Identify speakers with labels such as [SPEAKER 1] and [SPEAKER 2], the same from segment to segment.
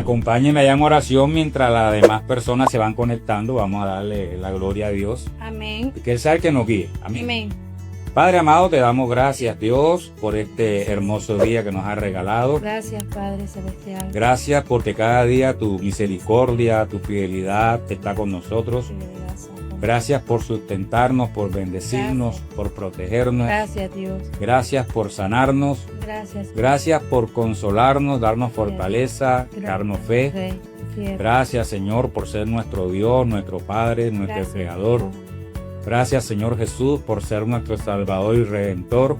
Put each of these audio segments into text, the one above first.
[SPEAKER 1] Acompáñenme allá en oración mientras las demás personas se van conectando. Vamos a darle la gloria a Dios.
[SPEAKER 2] Amén.
[SPEAKER 1] Y que Él sea el que nos guíe. Amén.
[SPEAKER 2] Amén.
[SPEAKER 1] Padre amado, te damos gracias, Dios, por este hermoso día que nos has regalado.
[SPEAKER 2] Gracias, Padre Celestial.
[SPEAKER 1] Gracias porque cada día tu misericordia, tu fidelidad está con nosotros. Gracias por sustentarnos, por bendecirnos, por protegernos.
[SPEAKER 2] Gracias, Dios.
[SPEAKER 1] Gracias por sanarnos.
[SPEAKER 2] Gracias.
[SPEAKER 1] Gracias por consolarnos, darnos fortaleza, darnos fe.
[SPEAKER 2] Rey, fiel.
[SPEAKER 1] Gracias, Señor, por ser nuestro Dios, nuestro Padre, nuestro
[SPEAKER 2] Gracias,
[SPEAKER 1] Creador.
[SPEAKER 2] Señor.
[SPEAKER 1] Gracias, Señor Jesús, por ser nuestro Salvador y Redentor.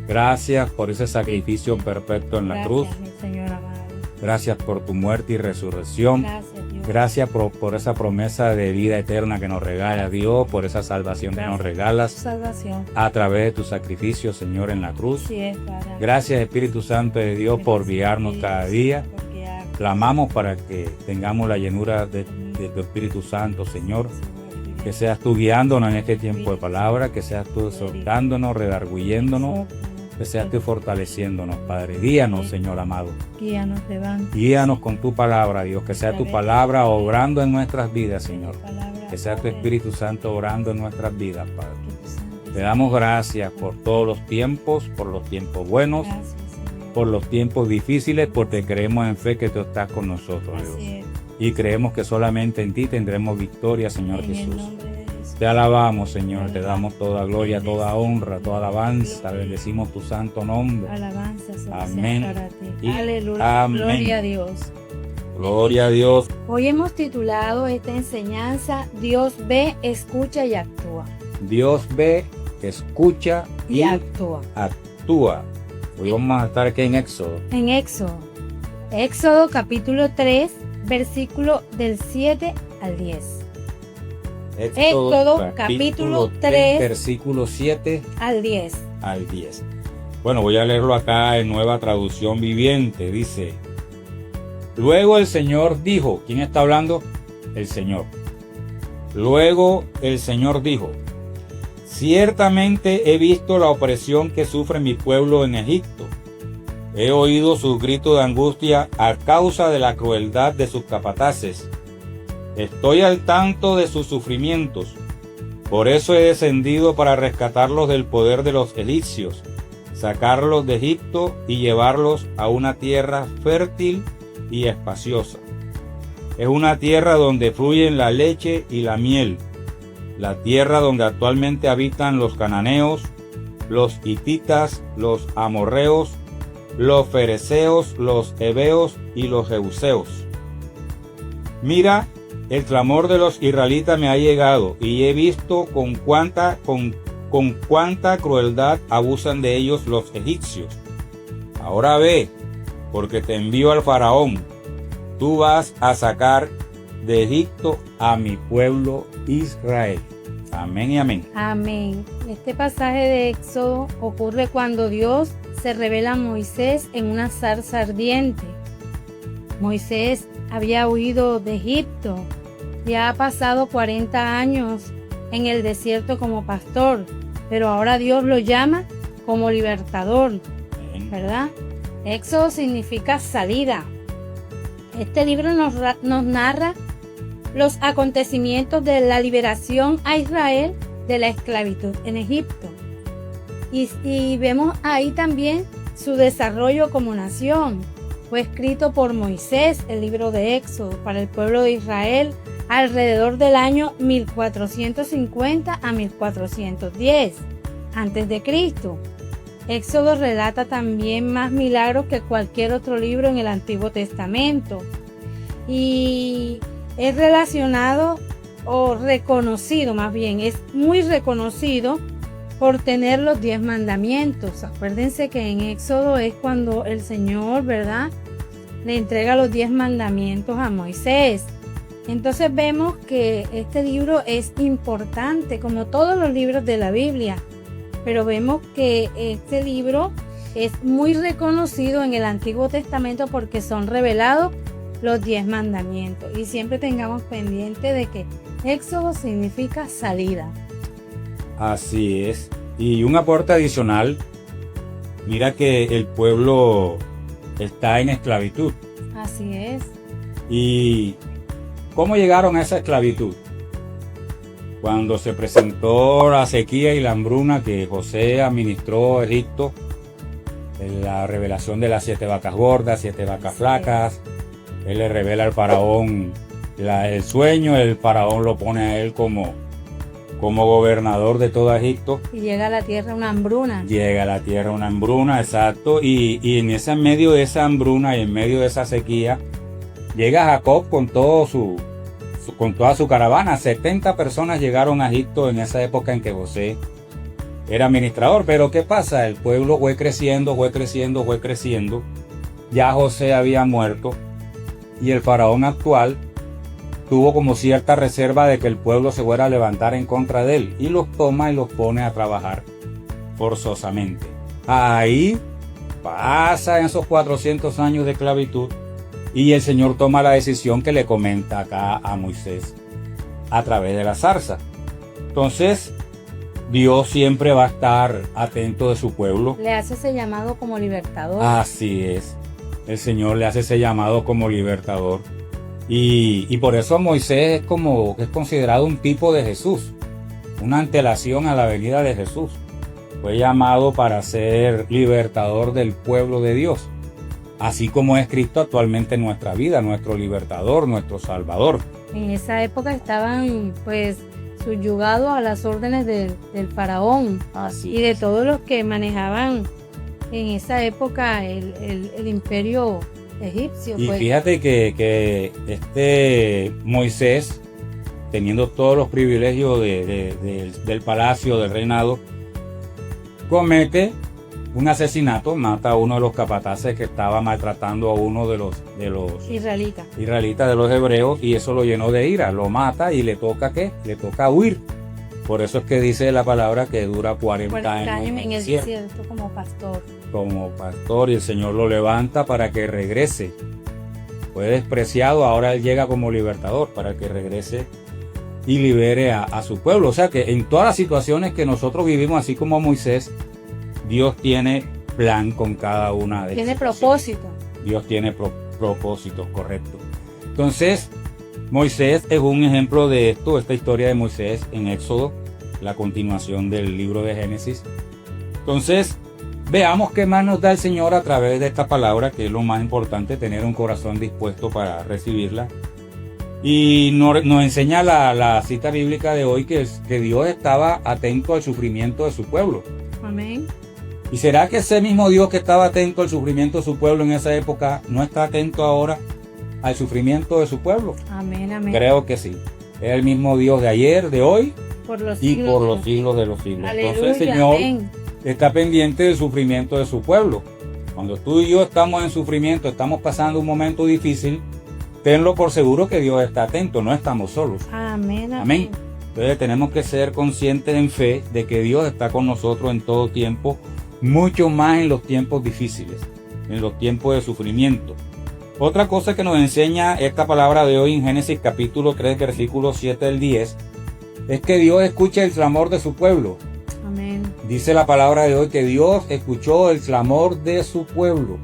[SPEAKER 1] Gracias por ese sacrificio perfecto en la cruz.
[SPEAKER 2] Gracias, mi Señor amado.
[SPEAKER 1] Gracias por tu muerte y resurrección.
[SPEAKER 2] Gracias, Dios.
[SPEAKER 1] Gracias por esa promesa de vida eterna que nos regala Dios, por esa salvación que nos regalas
[SPEAKER 2] Salvación.
[SPEAKER 1] a través de tu sacrificio, Señor, en la cruz.
[SPEAKER 2] Sí es, Padre.
[SPEAKER 1] Gracias, Espíritu Santo de Dios, por guiarnos cada día.
[SPEAKER 2] Por guiarnos.
[SPEAKER 1] Clamamos para que tengamos la llenura de tu Espíritu Santo, Señor. Que seas tú guiándonos en este tiempo de palabra, que seas tú exhortándonos, redarguyéndonos, que seas tú fortaleciéndonos, Padre. Guíanos, Señor amado.
[SPEAKER 2] Guíanos, levanta.
[SPEAKER 1] Guíanos con tu palabra, Dios. Que sea tu palabra obrando en nuestras vidas, Señor. Que sea tu Espíritu Santo obrando en nuestras vidas, Padre. Te damos gracias por todos los tiempos buenos,
[SPEAKER 2] Gracias, Señor.
[SPEAKER 1] por los tiempos difíciles, porque creemos en fe que tú estás con nosotros, Dios.
[SPEAKER 2] Así es.
[SPEAKER 1] Y creemos que solamente en ti tendremos victoria, Señor
[SPEAKER 2] En el
[SPEAKER 1] Jesús.
[SPEAKER 2] nombre de Jesús.
[SPEAKER 1] Te alabamos, Señor, te damos toda gloria, toda honra, toda alabanza, bendecimos tu santo nombre.
[SPEAKER 2] Alabanza sea
[SPEAKER 1] Amén.
[SPEAKER 2] para ti.
[SPEAKER 1] Y
[SPEAKER 2] Aleluya.
[SPEAKER 1] amén.
[SPEAKER 2] Gloria a Dios.
[SPEAKER 1] Gloria a Dios.
[SPEAKER 2] Hoy hemos titulado esta enseñanza Dios ve, escucha y actúa.
[SPEAKER 1] Dios ve, escucha y
[SPEAKER 2] actúa.
[SPEAKER 1] actúa. Hoy vamos a estar aquí en Éxodo.
[SPEAKER 2] En Éxodo. Éxodo capítulo 3, versículo del 7 al 10. Éxodo, capítulo 3,
[SPEAKER 1] versículo 7
[SPEAKER 2] al 10.
[SPEAKER 1] al 10. Bueno, voy a leerlo acá en Nueva Traducción Viviente. Dice: Luego el Señor dijo, ¿quién está hablando? El Señor. Luego el Señor dijo: Ciertamente he visto la opresión que sufre mi pueblo en Egipto. He oído sus gritos de angustia a causa de la crueldad de sus capataces. Estoy al tanto de sus sufrimientos. Por eso he descendido para rescatarlos del poder de los egipcios, sacarlos de Egipto y llevarlos a una tierra fértil y espaciosa. Es una tierra donde fluyen la leche y la miel, la tierra donde actualmente habitan los cananeos, los hititas, los amorreos, los fereceos, los heveos y los jebuseos. Mira, el clamor de los israelitas me ha llegado y he visto con cuánta crueldad abusan de ellos los egipcios. Ahora ve, porque te envío al faraón. Tú vas a sacar de Egipto a mi pueblo Israel. Amén y amén.
[SPEAKER 2] Amén. Este pasaje de Éxodo ocurre cuando Dios se revela a Moisés en una zarza ardiente. Moisés había huido de Egipto. Ya ha pasado 40 años en el desierto como pastor, pero ahora Dios lo llama como libertador, ¿verdad? Éxodo significa salida. Este libro nos narra los acontecimientos de la liberación a Israel de la esclavitud en Egipto. Y vemos ahí también su desarrollo como nación. Fue escrito por Moisés, el libro de Éxodo, para el pueblo de Israel alrededor del año 1450 a 1410 antes de Cristo. Éxodo relata también más milagros que cualquier otro libro en el Antiguo Testamento y es relacionado o reconocido, más bien es muy reconocido por tener los 10 mandamientos. Acuérdense que en Éxodo es cuando el Señor, ¿verdad?, le entrega los 10 mandamientos a Moisés. Entonces vemos que este libro es importante, como todos los libros de la Biblia, pero vemos que este libro es muy reconocido en el Antiguo Testamento porque son revelados los 10 mandamientos. Y siempre tengamos pendiente de que Éxodo significa salida.
[SPEAKER 1] Así es. Y un aporte adicional, mira que el pueblo está en esclavitud.
[SPEAKER 2] Así es.
[SPEAKER 1] ¿Y cómo llegaron a esa esclavitud? Cuando se presentó la sequía y la hambruna que José administró a Egipto, en la revelación de las 7 vacas gordas, 7 vacas flacas, él le revela al faraón el sueño, el faraón lo pone a él como gobernador de todo Egipto.
[SPEAKER 2] Y llega a la tierra una hambruna.
[SPEAKER 1] Llega a la tierra una hambruna, exacto, y en ese medio de esa hambruna y en medio de esa sequía, llega Jacob con toda su caravana. 70 personas llegaron a Egipto en esa época en que José era administrador. Pero ¿qué pasa? El pueblo fue creciendo. Ya José había muerto y el faraón actual tuvo como cierta reserva de que el pueblo se fuera a levantar en contra de él, y los toma y los pone a trabajar forzosamente. Ahí pasan esos 400 años de esclavitud y el Señor toma la decisión que le comenta acá a Moisés a través de la zarza. Entonces, Dios siempre va a estar atento de su pueblo.
[SPEAKER 2] Le hace ese llamado como libertador.
[SPEAKER 1] Así es. El Señor le hace ese llamado como libertador. Y por eso Moisés es considerado un tipo de Jesús, una antelación a la venida de Jesús. Fue llamado para ser libertador del pueblo de Dios, así como es Cristo actualmente en nuestra vida, nuestro libertador, nuestro salvador.
[SPEAKER 2] En esa época estaban subyugados a las órdenes del faraón.
[SPEAKER 1] Así
[SPEAKER 2] y de todos los que manejaban en esa época el imperio egipcio.
[SPEAKER 1] Y fíjate que Moisés, teniendo todos los privilegios del palacio, del reinado, comete un asesinato, mata a uno de los capataces que estaba maltratando a uno de los israelitas de los hebreos, y eso lo llenó de ira, lo mata y le toca ¿qué? Le toca huir. Por eso es que dice la palabra que dura 40 años
[SPEAKER 2] en el desierto como pastor, y el Señor lo levanta para que regrese. Fue despreciado, ahora él llega como libertador para que regrese y libere a su pueblo. O sea que en todas las situaciones que nosotros vivimos, así como Moisés, Dios tiene plan con cada una de ellas. Tiene propósito.
[SPEAKER 1] Dios tiene propósitos, correcto. Entonces, Moisés es un ejemplo de esto, esta historia de Moisés en Éxodo, la continuación del libro de Génesis. Entonces, veamos qué más nos da el Señor a través de esta palabra, que es lo más importante, tener un corazón dispuesto para recibirla. Y nos enseña la cita bíblica de hoy que Dios estaba atento al sufrimiento de su pueblo.
[SPEAKER 2] Amén.
[SPEAKER 1] ¿Y será que ese mismo Dios que estaba atento al sufrimiento de su pueblo en esa época no está atento ahora al sufrimiento de su pueblo?
[SPEAKER 2] Amén, amén.
[SPEAKER 1] Creo que sí. Es el mismo Dios de ayer, de hoy
[SPEAKER 2] por los
[SPEAKER 1] y
[SPEAKER 2] siglos
[SPEAKER 1] por los siglos de los siglos.
[SPEAKER 2] Aleluya,
[SPEAKER 1] entonces el Señor
[SPEAKER 2] amén.
[SPEAKER 1] Está pendiente del sufrimiento de su pueblo. Cuando tú y yo estamos en sufrimiento, estamos pasando un momento difícil, tenlo por seguro que Dios está atento, no estamos solos.
[SPEAKER 2] Amén,
[SPEAKER 1] amén. Entonces tenemos que ser conscientes en fe de que Dios está con nosotros en todo tiempo, mucho más en los tiempos difíciles, en los tiempos de sufrimiento. Otra cosa que nos enseña esta palabra de hoy en Génesis capítulo 3, versículos 7 al 10, es que Dios escucha el clamor de su pueblo.
[SPEAKER 2] Amén.
[SPEAKER 1] Dice la palabra de hoy que Dios escuchó el clamor de su pueblo.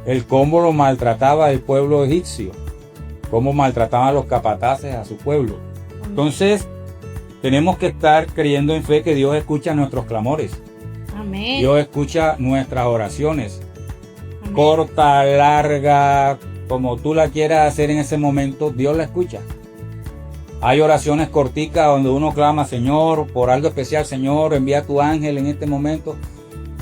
[SPEAKER 1] El cómo lo maltrataba el pueblo egipcio, cómo maltrataban los capataces a su pueblo.
[SPEAKER 2] Amén.
[SPEAKER 1] Entonces, tenemos que estar creyendo en fe que Dios escucha nuestros clamores.
[SPEAKER 2] Amén.
[SPEAKER 1] Dios escucha nuestras oraciones.
[SPEAKER 2] Amén.
[SPEAKER 1] Corta, larga, como tú la quieras hacer en ese momento, Dios la escucha. Hay oraciones corticas donde uno clama, Señor, por algo especial, Señor, envía a tu ángel en este momento.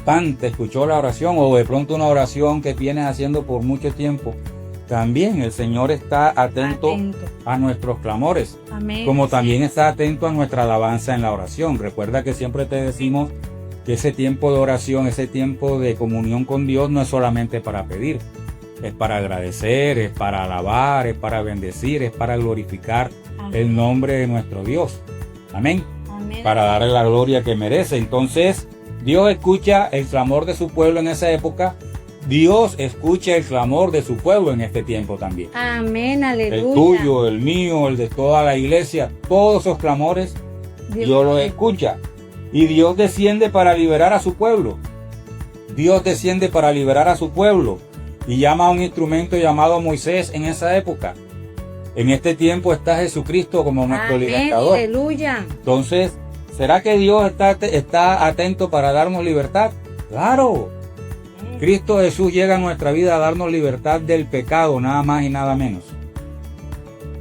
[SPEAKER 1] Pan, te escuchó la oración, o de pronto una oración que vienes haciendo por mucho tiempo. También el Señor está atento a nuestros clamores.
[SPEAKER 2] Amén.
[SPEAKER 1] Como también está atento a nuestra alabanza en la oración. Recuerda que siempre te decimos que ese tiempo de oración, ese tiempo de comunión con Dios no es solamente para pedir. Es para agradecer, es para alabar, es para bendecir, es para glorificar el nombre de nuestro Dios. Amén.
[SPEAKER 2] Amén.
[SPEAKER 1] Para darle la gloria que merece. Entonces, Dios escucha el clamor de su pueblo en esa época. Dios escucha el clamor de su pueblo en este tiempo también.
[SPEAKER 2] Amén, aleluya.
[SPEAKER 1] El tuyo, el mío, el de toda la iglesia, todos esos clamores, Dios los escucha. Y Dios desciende para liberar a su pueblo. Dios desciende para liberar a su pueblo. y llama a un instrumento llamado Moisés en esa época. En este tiempo está Jesucristo como nuestro libertador.
[SPEAKER 2] Aleluya.
[SPEAKER 1] Entonces, ¿será que Dios está atento para darnos libertad? Claro. Cristo Jesús llega a nuestra vida a darnos libertad del pecado, nada más y nada menos.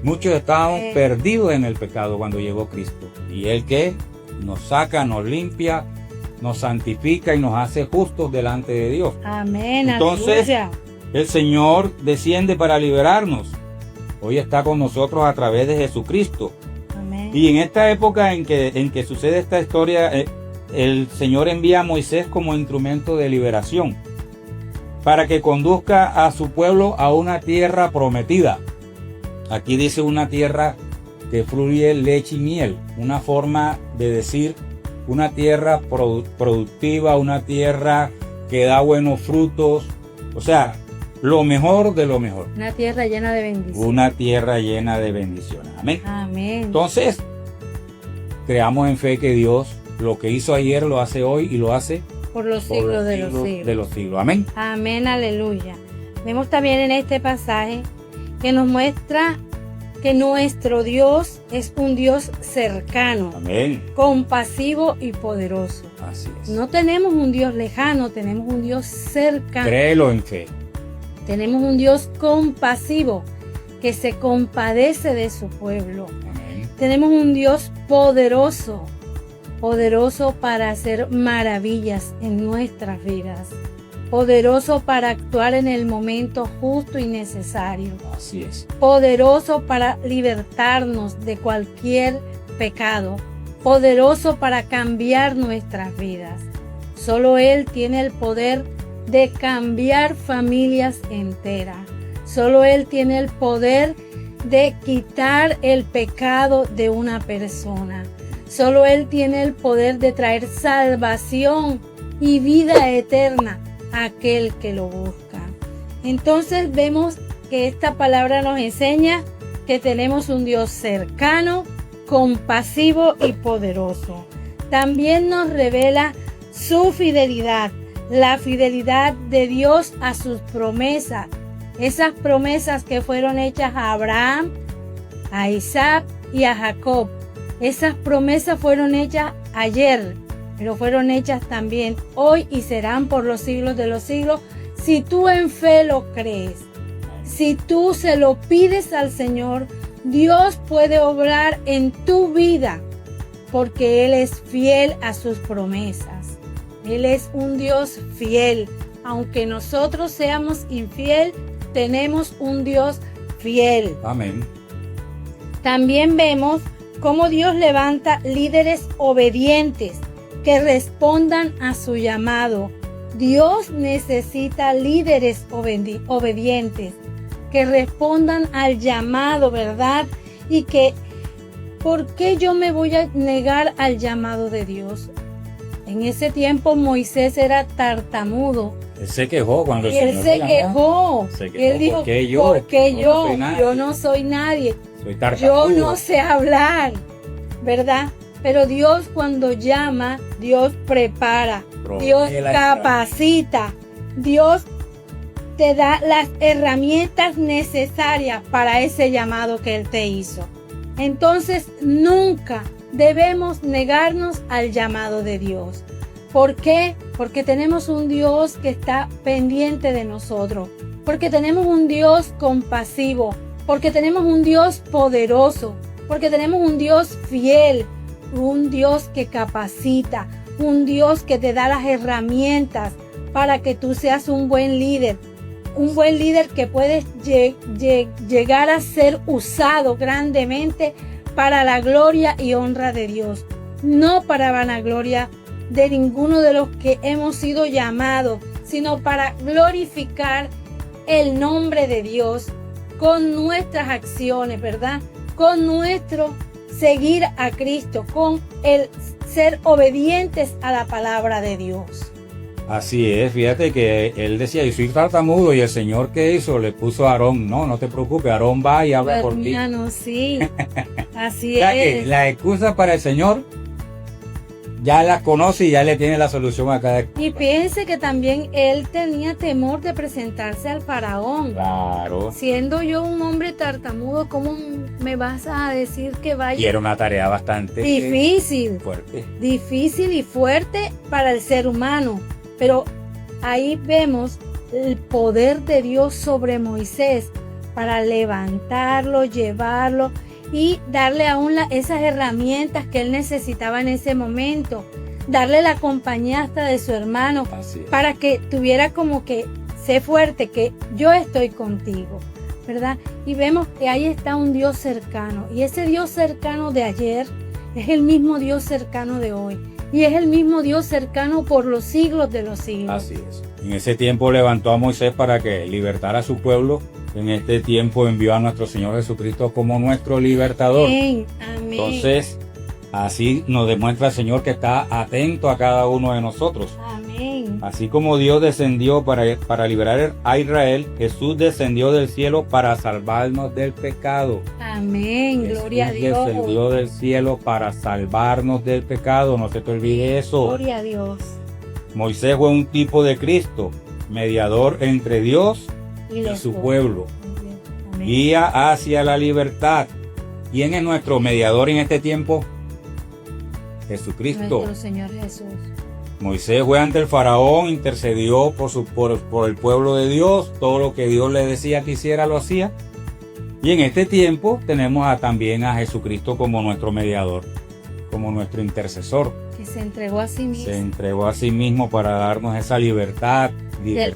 [SPEAKER 1] Muchos estábamos perdidos en el pecado cuando llegó Cristo. Y Él que nos saca, nos limpia, nos santifica y nos hace justos delante de Dios.
[SPEAKER 2] Amén.
[SPEAKER 1] Entonces,
[SPEAKER 2] aleluya.
[SPEAKER 1] El Señor desciende para liberarnos. Hoy está con nosotros a través de Jesucristo.
[SPEAKER 2] Amén.
[SPEAKER 1] Y en esta época en que sucede esta historia, el Señor envía a Moisés como instrumento de liberación para que conduzca a su pueblo a una tierra prometida. Aquí dice una tierra que fluye leche y miel, una forma de decir una tierra productiva, una tierra que da buenos frutos, o sea, lo mejor de lo mejor.
[SPEAKER 2] Una tierra llena de bendiciones.
[SPEAKER 1] Una tierra llena de bendiciones. Amén.
[SPEAKER 2] Amén.
[SPEAKER 1] Entonces, creamos en fe que Dios lo que hizo ayer lo hace hoy y lo hace
[SPEAKER 2] por los siglos de los siglos.
[SPEAKER 1] Amén.
[SPEAKER 2] Amén, aleluya. Vemos también en este pasaje que nos muestra que nuestro Dios es un Dios cercano,
[SPEAKER 1] Amén.
[SPEAKER 2] compasivo y poderoso.
[SPEAKER 1] Así es.
[SPEAKER 2] No tenemos un Dios lejano, tenemos un Dios cercano.
[SPEAKER 1] Créelo en fe.
[SPEAKER 2] Tenemos un Dios compasivo que se compadece de su pueblo.
[SPEAKER 1] Amén.
[SPEAKER 2] Tenemos un Dios poderoso, poderoso para hacer maravillas en nuestras vidas, poderoso para actuar en el momento justo y necesario,
[SPEAKER 1] Así es.
[SPEAKER 2] poderoso para libertarnos de cualquier pecado, poderoso para cambiar nuestras vidas. Solo Él tiene el poder de cambiar familias enteras. Solo Él tiene el poder de quitar el pecado de una persona. Solo Él tiene el poder de traer salvación y vida eterna a aquel que lo busca. Entonces vemos que esta palabra nos enseña que tenemos un Dios cercano, compasivo y poderoso. También nos revela su fidelidad, la fidelidad de Dios a sus promesas. Esas promesas que fueron hechas a Abraham, a Isaac y a Jacob. Esas promesas fueron hechas ayer, pero fueron hechas también hoy y serán por los siglos de los siglos, si tú en fe lo crees. Si tú se lo pides al Señor, Dios puede obrar en tu vida, porque Él es fiel a sus promesas. Él es un Dios fiel. Aunque nosotros seamos infiel, tenemos un Dios fiel.
[SPEAKER 1] Amén.
[SPEAKER 2] También vemos cómo Dios levanta líderes obedientes que respondan a su llamado. Dios necesita líderes obedientes que respondan al llamado, ¿verdad? Y que, ¿por qué yo me voy a negar al llamado de Dios? En ese tiempo Moisés era tartamudo.
[SPEAKER 1] Él se quejó cuando el
[SPEAKER 2] Él
[SPEAKER 1] Señor
[SPEAKER 2] se
[SPEAKER 1] lo
[SPEAKER 2] quejó.
[SPEAKER 1] Se quejó.
[SPEAKER 2] Él dijo,
[SPEAKER 1] ¿por qué yo?
[SPEAKER 2] ¿por qué yo?
[SPEAKER 1] Yo
[SPEAKER 2] No soy nadie.
[SPEAKER 1] soy tartamudo.
[SPEAKER 2] Yo no sé hablar, ¿verdad? Pero Dios cuando llama, Dios prepara,
[SPEAKER 1] Provee
[SPEAKER 2] Dios
[SPEAKER 1] la
[SPEAKER 2] capacita, Dios te da las herramientas necesarias para ese llamado que Él te hizo. Entonces nunca debemos negarnos al llamado de Dios. ¿Por qué? Porque tenemos un Dios que está pendiente de nosotros, porque tenemos un Dios compasivo, porque tenemos un Dios poderoso, porque tenemos un Dios fiel, un Dios que capacita, un Dios que te da las herramientas para que tú seas un buen líder que puedes llegar a ser usado grandemente para la gloria y honra de Dios, no para vanagloria de ninguno de los que hemos sido llamados, sino para glorificar el nombre de Dios con nuestras acciones, ¿verdad? Con nuestro seguir a Cristo, con el ser obedientes a la palabra de Dios.
[SPEAKER 1] Así es, fíjate que él decía, yo soy tartamudo, y el Señor que hizo, le puso a Aarón, no te preocupes, Aarón va y habla por ti.
[SPEAKER 2] Hermano, sí, así
[SPEAKER 1] O sea
[SPEAKER 2] es.
[SPEAKER 1] que la excusa para el Señor ya las conoce y ya le tiene la solución a cada...
[SPEAKER 2] Y fíjense que también él tenía temor de presentarse al faraón.
[SPEAKER 1] Claro.
[SPEAKER 2] Siendo yo un hombre tartamudo, ¿cómo me vas a decir que vaya?
[SPEAKER 1] Y era una tarea bastante
[SPEAKER 2] difícil,
[SPEAKER 1] fuerte.
[SPEAKER 2] Difícil y fuerte para el ser humano. Pero ahí vemos el poder de Dios sobre Moisés para levantarlo, llevarlo y darle aún esas herramientas que él necesitaba en ese momento. Darle la compañía hasta de su hermano para que tuviera como que, sé fuerte, que yo estoy contigo, ¿verdad? Y vemos que ahí está un Dios cercano. Y ese Dios cercano de ayer es el mismo Dios cercano de hoy. Y es el mismo Dios cercano por los siglos de los siglos.
[SPEAKER 1] Así es. En ese tiempo levantó a Moisés para que libertara a su pueblo. En este tiempo envió a nuestro Señor Jesucristo como nuestro libertador.
[SPEAKER 2] Amén. Amén.
[SPEAKER 1] Entonces, así nos demuestra el Señor que está atento a cada uno de nosotros.
[SPEAKER 2] Amén.
[SPEAKER 1] Así como Dios descendió para liberar a Israel, Jesús descendió del cielo para salvarnos del pecado.
[SPEAKER 2] Amén. Gloria a
[SPEAKER 1] Jesús
[SPEAKER 2] Dios.
[SPEAKER 1] Descendió del cielo para salvarnos del pecado. No se te olvide eso.
[SPEAKER 2] Gloria a Dios.
[SPEAKER 1] Moisés fue un tipo de Cristo, mediador entre Dios y su pueblo.
[SPEAKER 2] Amén.
[SPEAKER 1] Guía hacia la libertad. ¿Quién es nuestro mediador en este tiempo? Jesucristo.
[SPEAKER 2] Nuestro Señor Jesús.
[SPEAKER 1] Moisés fue ante el faraón, intercedió por el pueblo de Dios, todo lo que Dios le decía que hiciera lo hacía. Y en este tiempo tenemos también a Jesucristo como nuestro mediador, como nuestro intercesor.
[SPEAKER 2] Que se entregó a sí mismo.
[SPEAKER 1] Se entregó a sí mismo para darnos esa libertad del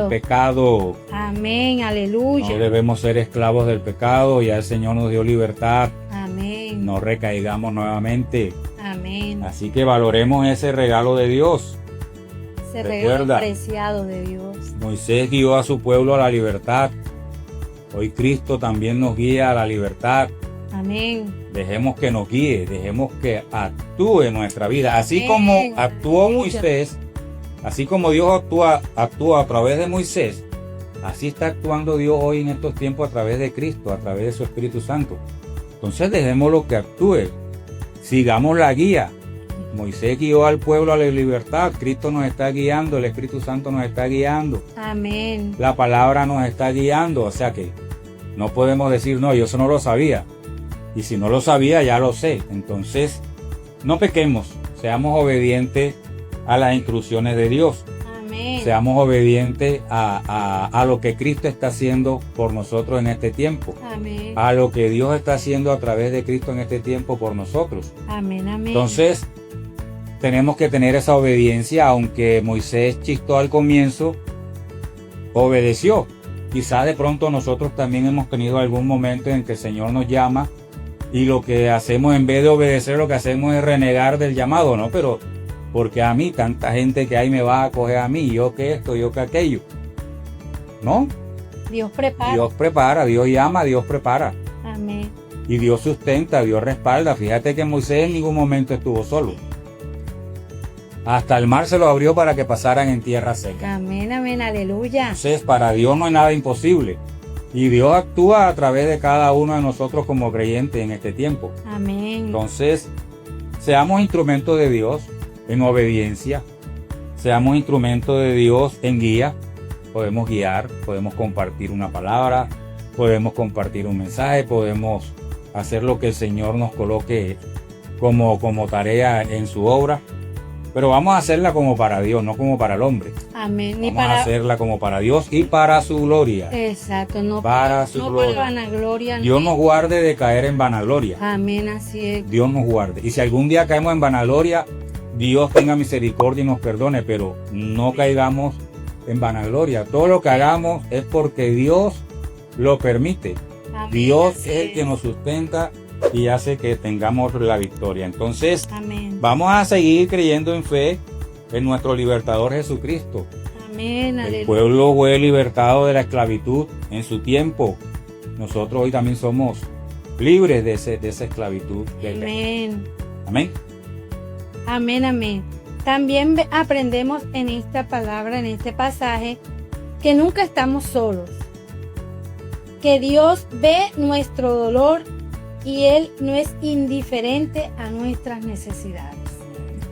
[SPEAKER 1] pecado.
[SPEAKER 2] Amén, aleluya.
[SPEAKER 1] No debemos ser esclavos del pecado, ya el Señor nos dio libertad.
[SPEAKER 2] Amén.
[SPEAKER 1] No recaigamos nuevamente.
[SPEAKER 2] Amén.
[SPEAKER 1] Así que valoremos ese regalo de Dios.
[SPEAKER 2] Ese regalo preciado de Dios.
[SPEAKER 1] Moisés guió a su pueblo a la libertad. Hoy Cristo también nos guía a la libertad.
[SPEAKER 2] Amén.
[SPEAKER 1] Dejemos que nos guíe, dejemos que actúe en nuestra vida. Así como actuó Moisés, así como Dios actúa a través de Moisés, así está actuando Dios hoy en estos tiempos a través de Cristo, a través de su Espíritu Santo. Entonces dejémoslo que actúe. Sigamos la guía. Moisés guió al pueblo a la libertad. Cristo nos está guiando, el Espíritu Santo nos está guiando.
[SPEAKER 2] Amén.
[SPEAKER 1] La palabra nos está guiando. O sea que no podemos decir, no, yo eso no lo sabía. Y si no lo sabía, ya lo sé. Entonces, no pequemos. Seamos obedientes a las instrucciones de Dios.
[SPEAKER 2] Amén.
[SPEAKER 1] Seamos obedientes a lo que Cristo está haciendo por nosotros en este tiempo.
[SPEAKER 2] Amén.
[SPEAKER 1] A lo que Dios está haciendo a través de Cristo en este tiempo por nosotros.
[SPEAKER 2] Amén, amén.
[SPEAKER 1] Entonces, tenemos que tener esa obediencia, aunque Moisés chistó al comienzo, obedeció. Quizá de pronto nosotros también hemos tenido algún momento en que el Señor nos llama y lo que hacemos en vez de obedecer, lo que hacemos es renegar del llamado, ¿no? Pero, porque a mí, tanta gente que hay me va a coger a mí, yo que esto, yo que aquello. ¿No?
[SPEAKER 2] Dios prepara.
[SPEAKER 1] Dios prepara, Dios llama, Dios prepara.
[SPEAKER 2] Amén.
[SPEAKER 1] Y Dios sustenta, Dios respalda. Fíjate que Moisés en ningún momento estuvo solo. Hasta el mar se lo abrió para que pasaran en tierra seca.
[SPEAKER 2] Amén, amén, aleluya.
[SPEAKER 1] Entonces, para Dios no hay nada imposible. Y Dios actúa a través de cada uno de nosotros como creyentes en este tiempo.
[SPEAKER 2] Amén.
[SPEAKER 1] Entonces, seamos instrumentos de Dios en obediencia. Seamos instrumentos de Dios en guía. Podemos guiar, podemos compartir una palabra, podemos compartir un mensaje, podemos hacer lo que el Señor nos coloque como tarea en su obra. Pero vamos a hacerla como para Dios, no como para el hombre.
[SPEAKER 2] Amén.
[SPEAKER 1] Vamos a hacerla como para Dios y para su gloria.
[SPEAKER 2] Exacto, no
[SPEAKER 1] para su gloria.
[SPEAKER 2] Para vanagloria.
[SPEAKER 1] Dios nos guarde de caer en vanagloria.
[SPEAKER 2] Amén, así es.
[SPEAKER 1] Dios nos guarde. Y si algún día caemos en vanagloria, Dios tenga misericordia y nos perdone, pero no caigamos en vanagloria. Todo lo que hagamos es porque Dios lo permite.
[SPEAKER 2] Amén,
[SPEAKER 1] Dios es el que nos sustenta y hace que tengamos la victoria. Entonces,
[SPEAKER 2] amén,
[SPEAKER 1] vamos a seguir creyendo en fe en nuestro libertador Jesucristo.
[SPEAKER 2] Amén,
[SPEAKER 1] El pueblo fue libertado de la esclavitud en su tiempo. Nosotros hoy también somos libres de esa esclavitud.
[SPEAKER 2] Amén.
[SPEAKER 1] Amén.
[SPEAKER 2] Amén, amén. También aprendemos en esta palabra, en este pasaje, que nunca estamos solos. Que Dios ve nuestro dolor y Él no es indiferente a nuestras necesidades.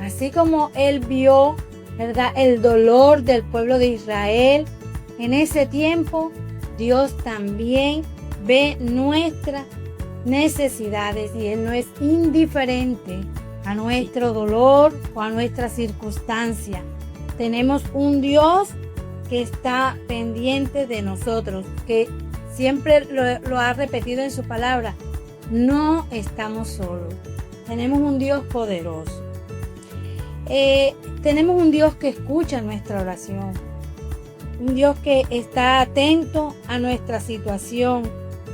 [SPEAKER 2] Así como Él vio, ¿verdad?, el dolor del pueblo de Israel en ese tiempo, Dios también ve nuestras necesidades y Él no es indiferente a nuestro dolor o a nuestra circunstancia. Tenemos un Dios que está pendiente de nosotros, que siempre lo ha repetido en su palabra. No estamos solos. Tenemos un Dios poderoso. Tenemos un Dios que escucha nuestra oración. Un Dios que está atento a nuestra situación,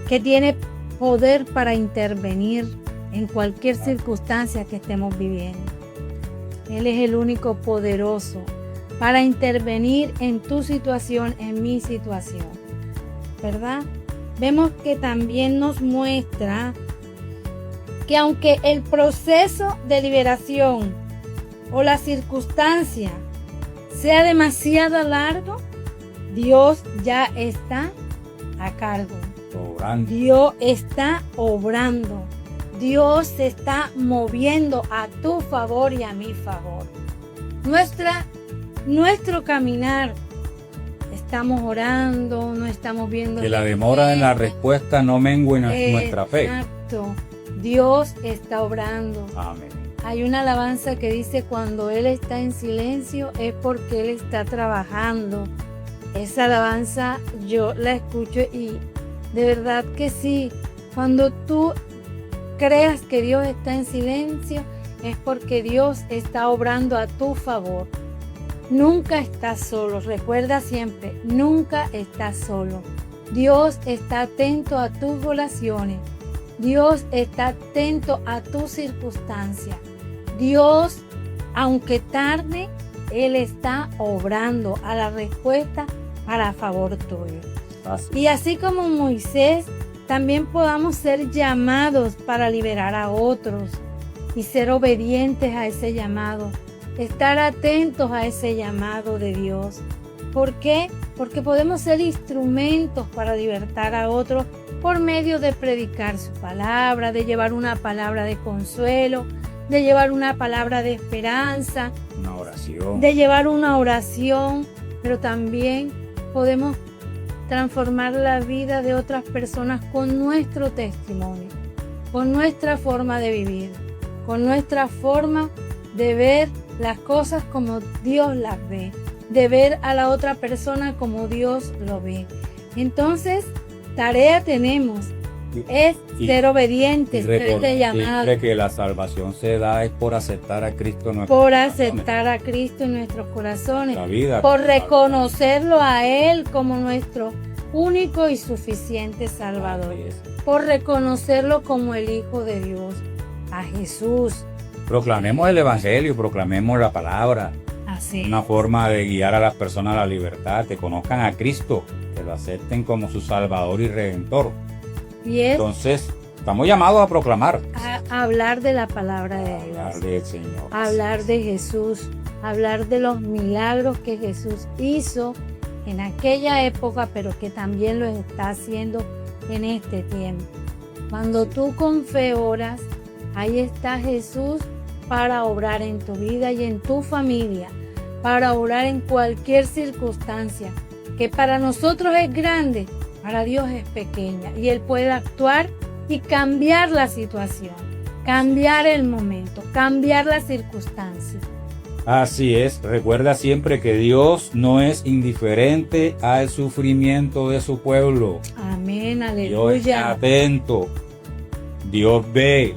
[SPEAKER 2] que tiene poder para intervenir en cualquier circunstancia que estemos viviendo. Él es el único poderoso para intervenir en tu situación, en mi situación, ¿verdad? Vemos que también nos muestra que aunque el proceso de liberación o la circunstancia sea demasiado largo, Dios ya está a cargo.
[SPEAKER 1] Obrando.
[SPEAKER 2] Dios está obrando. Dios se está moviendo a tu favor y a mi favor. Nuestro caminar, estamos orando, no estamos viendo
[SPEAKER 1] Que la demora en la respuesta no mengue nuestra fe.
[SPEAKER 2] Exacto. Dios está obrando.
[SPEAKER 1] Amén.
[SPEAKER 2] Hay una alabanza que dice: cuando Él está en silencio es porque Él está trabajando. Esa alabanza yo la escucho y de verdad que sí. Cuando tú creas que Dios está en silencio es porque Dios está obrando a tu favor. Nunca estás solo. Recuerda siempre, nunca estás solo. Dios está atento a tus oraciones. Dios está atento a tus circunstancias. Dios, aunque tarde, Él está obrando a la respuesta para favor tuyo. Y así como Moisés, también podamos ser llamados para liberar a otros y ser obedientes a ese llamado. Estar atentos a ese llamado de Dios. ¿Por qué? Porque podemos ser instrumentos para libertar a otros por medio de predicar su palabra, de llevar una palabra de consuelo, de llevar una palabra de esperanza,
[SPEAKER 1] Una oración.
[SPEAKER 2] de llevar una oración, pero también podemos transformar la vida de otras personas con nuestro testimonio, con nuestra forma de vivir, con nuestra forma de ver las cosas como Dios las ve, de ver a la otra persona como Dios lo ve. Entonces, tarea tenemos, es ser obedientes, ser de llamado.
[SPEAKER 1] Siempre que la salvación se da es por aceptar a Cristo en nuestros
[SPEAKER 2] Por
[SPEAKER 1] corazones.
[SPEAKER 2] aceptar a Cristo en nuestros corazones,
[SPEAKER 1] La vida.
[SPEAKER 2] por reconocerlo a Él como nuestro único y suficiente Salvador,
[SPEAKER 1] Así es.
[SPEAKER 2] por reconocerlo como el Hijo de Dios, a Jesús.
[SPEAKER 1] Proclamemos el Evangelio, proclamemos la palabra.
[SPEAKER 2] Así.
[SPEAKER 1] Una forma de guiar a las personas a la libertad, que conozcan a Cristo, que lo acepten como su Salvador y Redentor.
[SPEAKER 2] Y es
[SPEAKER 1] Entonces, estamos llamados a proclamar.
[SPEAKER 2] a hablar de la palabra de
[SPEAKER 1] Hablar
[SPEAKER 2] Dios,
[SPEAKER 1] del Señor.
[SPEAKER 2] hablar de Jesús, hablar de los milagros que Jesús hizo en aquella época, pero que también lo está haciendo en este tiempo. Cuando tú con fe oras, ahí está Jesús para obrar en tu vida y en tu familia, para obrar en cualquier circunstancia, que para nosotros es grande, para Dios es pequeña, y Él puede actuar y cambiar la situación, cambiar el momento, cambiar la circunstancia.
[SPEAKER 1] Así es, recuerda siempre que Dios no es indiferente al sufrimiento de su pueblo.
[SPEAKER 2] Amén,
[SPEAKER 1] Dios está
[SPEAKER 2] aleluya.
[SPEAKER 1] atento, Dios ve,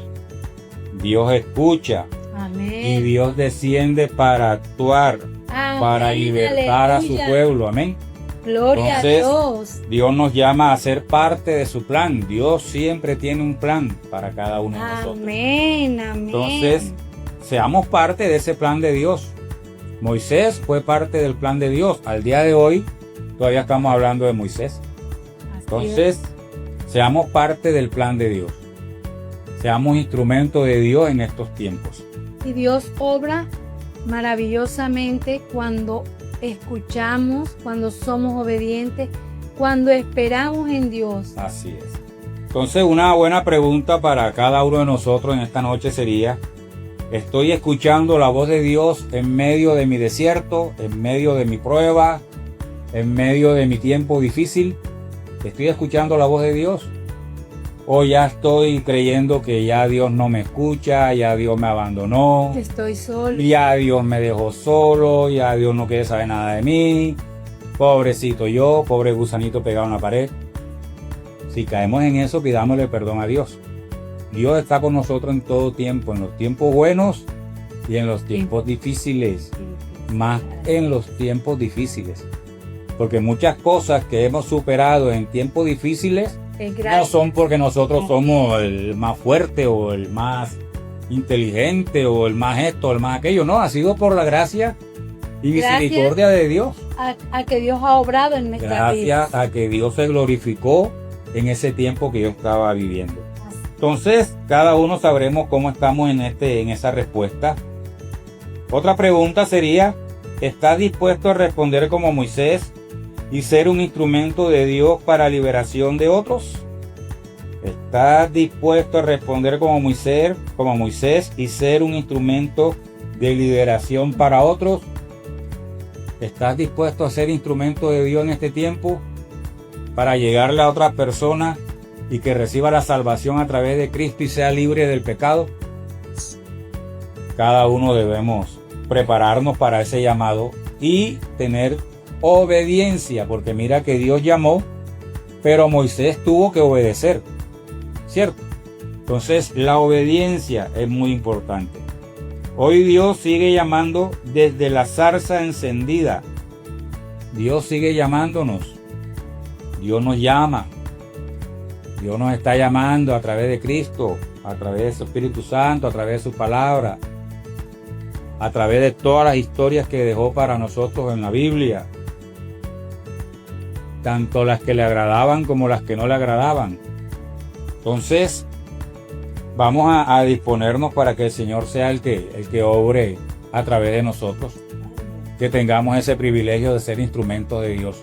[SPEAKER 1] Dios escucha y
[SPEAKER 2] Amén.
[SPEAKER 1] Dios desciende para actuar, para
[SPEAKER 2] Amén,
[SPEAKER 1] libertar a su
[SPEAKER 2] aleluya.
[SPEAKER 1] pueblo. Amén.
[SPEAKER 2] Gloria
[SPEAKER 1] Entonces,
[SPEAKER 2] a Dios.
[SPEAKER 1] Dios nos llama a ser parte de su plan. Dios siempre tiene un plan para cada uno de nosotros.
[SPEAKER 2] Amén, amén.
[SPEAKER 1] Entonces, seamos parte de ese plan de Dios. Moisés fue parte del plan de Dios. Al día de hoy, todavía estamos hablando de Moisés.
[SPEAKER 2] Así
[SPEAKER 1] Entonces, seamos parte del plan de Dios. Seamos instrumento de Dios en estos tiempos.
[SPEAKER 2] es. Y Dios obra maravillosamente cuando escuchamos, cuando somos obedientes, cuando esperamos en Dios.
[SPEAKER 1] Así es. Entonces, una buena pregunta para cada uno de nosotros en esta noche sería: Estoy escuchando la voz de Dios en medio de mi desierto, en medio de mi prueba, en medio de mi tiempo difícil. ¿Estoy escuchando la voz de Dios? ¿O ya estoy creyendo que ya Dios no me escucha, ya Dios me abandonó?
[SPEAKER 2] Estoy solo.
[SPEAKER 1] Ya Dios me dejó solo, ya Dios no quiere saber nada de mí. Pobrecito yo, pobre gusanito pegado en la pared. Si caemos en eso, pidámosle perdón a Dios. Dios está con nosotros en todo tiempo, en los tiempos buenos y en los tiempos difíciles. Más en los tiempos difíciles. Porque muchas cosas que hemos superado en tiempos difíciles no son porque nosotros somos el más fuerte o el más inteligente o el más esto o el más aquello. No, ha sido por la gracia y misericordia de Dios.
[SPEAKER 2] A que Dios ha obrado en nuestra vida.
[SPEAKER 1] Gracias a que Dios se glorificó en ese tiempo que yo estaba viviendo. Entonces, cada uno sabremos cómo estamos en esa respuesta. Otra pregunta sería, ¿estás dispuesto a responder como Moisés y ser un instrumento de Dios para liberación de otros? ¿Estás dispuesto a responder como Moisés y ser un instrumento de liberación para otros? ¿Estás dispuesto a ser instrumento de Dios en este tiempo para llegarle a otras personas y que reciba la salvación a través de Cristo y sea libre del pecado? Cada uno debemos prepararnos para ese llamado y tener obediencia, porque mira que Dios llamó, pero Moisés tuvo que obedecer, ¿cierto? Entonces la obediencia es muy importante. Hoy Dios sigue llamando desde la zarza encendida. Dios sigue llamándonos. Dios nos llama. Dios nos está llamando a través de Cristo, a través de su Espíritu Santo, a través de su palabra, a través de todas las historias que dejó para nosotros en la Biblia. Tanto las que le agradaban como las que no le agradaban. Entonces, vamos a disponernos para que el Señor sea el que obre a través de nosotros. Que tengamos ese privilegio de ser instrumentos de Dios.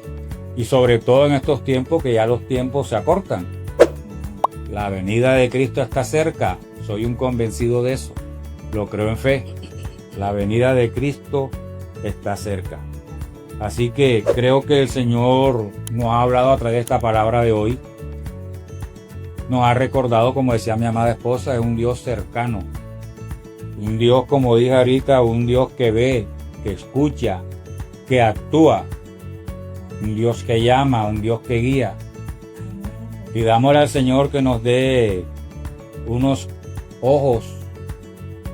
[SPEAKER 1] Y sobre todo en estos tiempos que ya los tiempos se acortan. La venida de Cristo está cerca. Soy un convencido de eso. Lo creo en fe. La venida de Cristo está cerca. Así que creo que el Señor nos ha hablado a través de esta palabra de hoy. Nos ha recordado, como decía mi amada esposa, es un Dios cercano. Un Dios, como dije ahorita, un Dios que ve, que escucha, que actúa. Un Dios que llama, un Dios que guía. Pidámosle al Señor que nos dé unos ojos,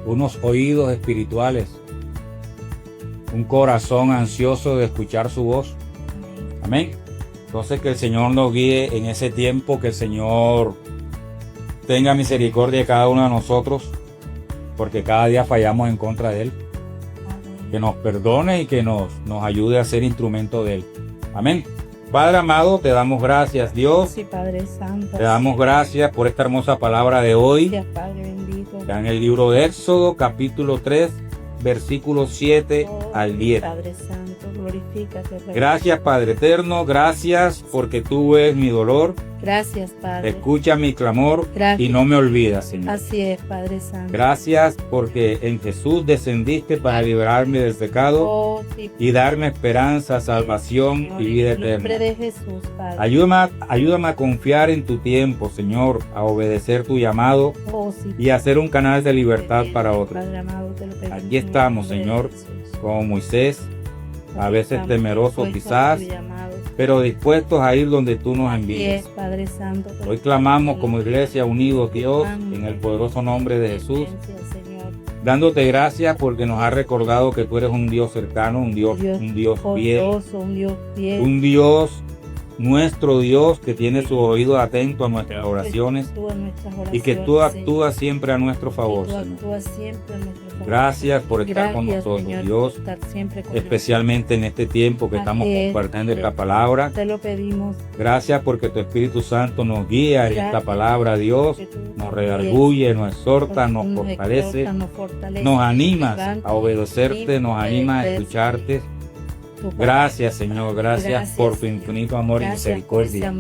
[SPEAKER 1] unos oídos espirituales, un corazón ansioso de escuchar su voz. Amén. Entonces que el Señor nos guíe en ese tiempo, que el Señor tenga misericordia de cada uno de nosotros, porque cada día fallamos en contra de Él. Que nos perdone y que nos ayude a ser instrumento de Él. Amén. Padre amado, te damos gracias, Dios.
[SPEAKER 2] Sí, Padre Santo.
[SPEAKER 1] Te damos gracias por esta hermosa palabra de hoy.
[SPEAKER 2] Gracias, Padre bendito.
[SPEAKER 1] Está en el libro de Éxodo, capítulo 3, versículos 7 al 10.
[SPEAKER 2] Padre Santo, glorifícate.
[SPEAKER 1] Gracias, Padre eterno. Gracias porque tú ves mi dolor.
[SPEAKER 2] Gracias, Padre.
[SPEAKER 1] Escucha mi clamor.
[SPEAKER 2] Gracias.
[SPEAKER 1] Y no me olvidas, Señor.
[SPEAKER 2] Así es, Padre Santo.
[SPEAKER 1] Gracias porque en Jesús descendiste para liberarme del pecado y darme esperanza, salvación y vida eterna.
[SPEAKER 2] En nombre de Jesús, Padre.
[SPEAKER 1] Ayúdame a confiar en tu tiempo, Señor, a obedecer tu llamado y a ser un canal de libertad para otros.
[SPEAKER 2] Padre amado, te lo pedimos.
[SPEAKER 1] Aquí estamos, Señor, como Moisés, a veces temerosos quizás, pero dispuestos a ir donde tú nos envíes.
[SPEAKER 2] Padre Santo.
[SPEAKER 1] Hoy clamamos como iglesia unidos, Dios, en el poderoso nombre de Jesús, dándote gracias porque nos has recordado que tú eres un Dios cercano, un Dios fiel, un Dios, nuestro Dios, que tiene su oído atento a nuestras oraciones y que tú actúas siempre a nuestro favor, Señor. Gracias por estar con nosotros, Señor, Dios, especialmente en este tiempo que estamos compartiendo esta palabra.
[SPEAKER 2] Te lo pedimos.
[SPEAKER 1] Gracias porque tu Espíritu Santo nos guía en esta palabra, Dios, nos redarguye, nos exhorta, nos fortalece, nos animas a obedecerte, nos animas a escucharte. Gracias, Señor, gracias por tu infinito amor y misericordia.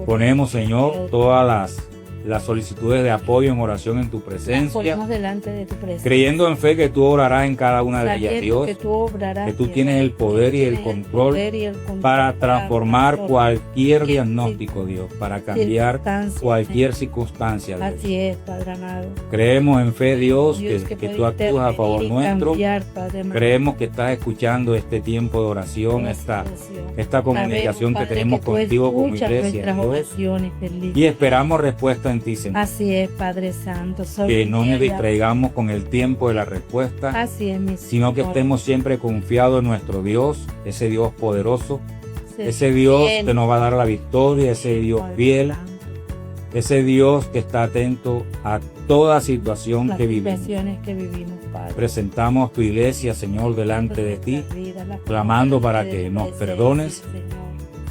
[SPEAKER 1] Ponemos, Señor, todas las las solicitudes de apoyo en oración en tu
[SPEAKER 2] Las
[SPEAKER 1] presencia,
[SPEAKER 2] ponemos delante de tu presencia.
[SPEAKER 1] creyendo en fe que tú orarás en cada una de ellas,
[SPEAKER 2] Sabiendo
[SPEAKER 1] Dios,
[SPEAKER 2] que tú obrarás,
[SPEAKER 1] que tú
[SPEAKER 2] Dios,
[SPEAKER 1] tienes el poder y el
[SPEAKER 2] tienes
[SPEAKER 1] control
[SPEAKER 2] poder y el control
[SPEAKER 1] para transformar cualquier
[SPEAKER 2] cualquier
[SPEAKER 1] diagnóstico, Dios, para cambiar
[SPEAKER 2] circunstancia.
[SPEAKER 1] cualquier circunstancia, Dios.
[SPEAKER 2] Así es, Padre amado.
[SPEAKER 1] Creemos en fe, Dios,
[SPEAKER 2] Dios
[SPEAKER 1] que
[SPEAKER 2] puede
[SPEAKER 1] tú actúas a favor
[SPEAKER 2] intervenir y
[SPEAKER 1] nuestro.
[SPEAKER 2] cambiar, Padre amado,
[SPEAKER 1] Creemos que estás escuchando este tiempo de oración,
[SPEAKER 2] la
[SPEAKER 1] esta
[SPEAKER 2] situación.
[SPEAKER 1] comunicación que
[SPEAKER 2] Sabemos, Padre,
[SPEAKER 1] tenemos
[SPEAKER 2] que tú
[SPEAKER 1] contigo como
[SPEAKER 2] escuchas
[SPEAKER 1] iglesia,
[SPEAKER 2] nuestras
[SPEAKER 1] Dios,
[SPEAKER 2] oraciones, bendito.
[SPEAKER 1] y esperamos respuesta en ti, Señor.
[SPEAKER 2] Así es, Padre Santo.
[SPEAKER 1] Que no nos
[SPEAKER 2] Sorprende.
[SPEAKER 1] distraigamos con el tiempo de la respuesta,
[SPEAKER 2] Así es, mi
[SPEAKER 1] sino que
[SPEAKER 2] Señor.
[SPEAKER 1] estemos siempre confiados en nuestro Dios, ese Dios poderoso,
[SPEAKER 2] Se
[SPEAKER 1] ese Dios
[SPEAKER 2] sostiene,
[SPEAKER 1] que nos va a dar la victoria, ese Dios
[SPEAKER 2] Padre
[SPEAKER 1] fiel,
[SPEAKER 2] Santo.
[SPEAKER 1] ese Dios que está atento a toda situación
[SPEAKER 2] Las
[SPEAKER 1] que vivimos.
[SPEAKER 2] situaciones que vivimos, Padre.
[SPEAKER 1] Presentamos tu iglesia, Señor, delante de ti,
[SPEAKER 2] Nuestra vida, la
[SPEAKER 1] clamando para
[SPEAKER 2] presencia
[SPEAKER 1] que
[SPEAKER 2] de
[SPEAKER 1] nos
[SPEAKER 2] tu presencia,
[SPEAKER 1] perdones,
[SPEAKER 2] Señor.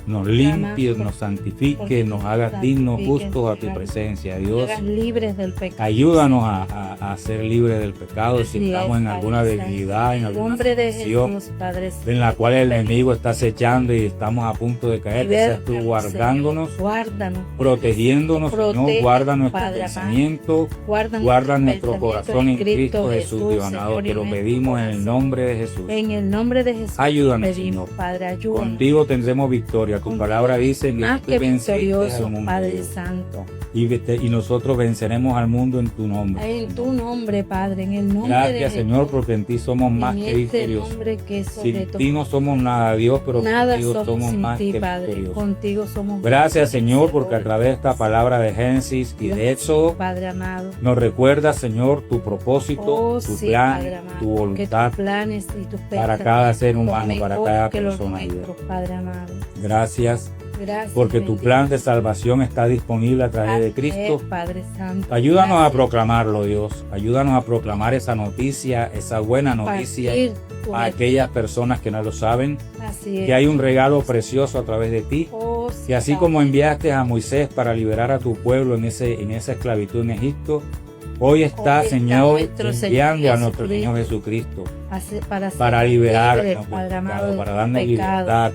[SPEAKER 1] nos limpies, nos santifiques, nos hagas dignos,
[SPEAKER 2] santifiques,
[SPEAKER 1] justos a tu
[SPEAKER 2] Señor.
[SPEAKER 1] presencia,
[SPEAKER 2] Nos
[SPEAKER 1] Dios.
[SPEAKER 2] hagas libres del pecado.
[SPEAKER 1] Ayúdanos a ser libres del pecado si
[SPEAKER 2] Así
[SPEAKER 1] estamos
[SPEAKER 2] es,
[SPEAKER 1] en alguna
[SPEAKER 2] Padre Santo.
[SPEAKER 1] debilidad, en
[SPEAKER 2] En el
[SPEAKER 1] alguna
[SPEAKER 2] nombre de
[SPEAKER 1] situación
[SPEAKER 2] Jesús, Padre Santo.
[SPEAKER 1] en la cual el enemigo está acechando y estamos a punto de caer, que seas tú
[SPEAKER 2] Libértanos,
[SPEAKER 1] guardándonos,
[SPEAKER 2] Señor. Guárdanos.
[SPEAKER 1] protegiéndonos, Señor,
[SPEAKER 2] Protege,
[SPEAKER 1] guarda nuestro
[SPEAKER 2] Padre
[SPEAKER 1] pensamiento,
[SPEAKER 2] Guarda
[SPEAKER 1] guarda nuestro
[SPEAKER 2] pensamiento
[SPEAKER 1] corazón en Cristo Jesús, Dios amado,
[SPEAKER 2] Señor,
[SPEAKER 1] te lo
[SPEAKER 2] en nuestro
[SPEAKER 1] pedimos en el
[SPEAKER 2] corazón.
[SPEAKER 1] nombre de Jesús.
[SPEAKER 2] En el nombre de Jesús.
[SPEAKER 1] Ayúdanos,
[SPEAKER 2] pedimos,
[SPEAKER 1] Señor.
[SPEAKER 2] Padre, ayúdanos.
[SPEAKER 1] Contigo tendremos victoria. Tu
[SPEAKER 2] Contigo
[SPEAKER 1] palabra dice que
[SPEAKER 2] Más
[SPEAKER 1] tú
[SPEAKER 2] que
[SPEAKER 1] venciste
[SPEAKER 2] victorioso,
[SPEAKER 1] al mundo,
[SPEAKER 2] Padre
[SPEAKER 1] Dios.
[SPEAKER 2] Santo.
[SPEAKER 1] Y nosotros venceremos al mundo en tu nombre.
[SPEAKER 2] En tu nombre, Padre, en el nombre de
[SPEAKER 1] Gracias,
[SPEAKER 2] Jesús.
[SPEAKER 1] Señor, porque en ti somos más
[SPEAKER 2] en
[SPEAKER 1] que
[SPEAKER 2] este
[SPEAKER 1] victoriosos.
[SPEAKER 2] nombre que es sobre
[SPEAKER 1] Sin
[SPEAKER 2] todo.
[SPEAKER 1] ti no somos nada, Dios, pero
[SPEAKER 2] Nada
[SPEAKER 1] contigo
[SPEAKER 2] somos
[SPEAKER 1] somos
[SPEAKER 2] sin
[SPEAKER 1] más
[SPEAKER 2] ti,
[SPEAKER 1] que
[SPEAKER 2] Padre.
[SPEAKER 1] victoriosos.
[SPEAKER 2] Contigo somos
[SPEAKER 1] Gracias, Señor, porque a
[SPEAKER 2] vencedores.
[SPEAKER 1] través de esta palabra de Génesis y de
[SPEAKER 2] Gracias,
[SPEAKER 1] Éxodo
[SPEAKER 2] Padre amado.
[SPEAKER 1] nos recuerda, Señor, tu propósito,
[SPEAKER 2] Oh,
[SPEAKER 1] tu
[SPEAKER 2] sí,
[SPEAKER 1] plan,
[SPEAKER 2] Padre amado,
[SPEAKER 1] tu
[SPEAKER 2] que
[SPEAKER 1] voluntad
[SPEAKER 2] tus planes y tus
[SPEAKER 1] para cada ser
[SPEAKER 2] son
[SPEAKER 1] humano, para
[SPEAKER 2] mejor
[SPEAKER 1] cada
[SPEAKER 2] que los
[SPEAKER 1] persona, Dios.
[SPEAKER 2] nuestros, Padre amado.
[SPEAKER 1] Gracias,
[SPEAKER 2] Gracias,
[SPEAKER 1] porque tu
[SPEAKER 2] bendito.
[SPEAKER 1] plan de salvación está disponible a través de
[SPEAKER 2] Así
[SPEAKER 1] Cristo.
[SPEAKER 2] es, Padre Santo.
[SPEAKER 1] Ayúdanos a
[SPEAKER 2] Gracias.
[SPEAKER 1] proclamarlo, Dios. Ayúdanos a proclamar esa noticia, esa buena noticia
[SPEAKER 2] Compartir tu
[SPEAKER 1] a aquellas personas que no lo saben,
[SPEAKER 2] Así es.
[SPEAKER 1] que hay un regalo precioso a través de ti.
[SPEAKER 2] Oh, sí,
[SPEAKER 1] Que así
[SPEAKER 2] Padre.
[SPEAKER 1] como enviaste a Moisés para liberar a tu pueblo en esa esclavitud en Egipto, hoy está,
[SPEAKER 2] Hoy está
[SPEAKER 1] Señor,
[SPEAKER 2] nuestro
[SPEAKER 1] enviando
[SPEAKER 2] Señor
[SPEAKER 1] a nuestro
[SPEAKER 2] Jesucristo.
[SPEAKER 1] Señor Jesucristo
[SPEAKER 2] para
[SPEAKER 1] para
[SPEAKER 2] ser
[SPEAKER 1] liberarnos
[SPEAKER 2] libres,
[SPEAKER 1] del
[SPEAKER 2] Padre amado,
[SPEAKER 1] pecado,
[SPEAKER 2] del
[SPEAKER 1] para darnos
[SPEAKER 2] pecado
[SPEAKER 1] libertad,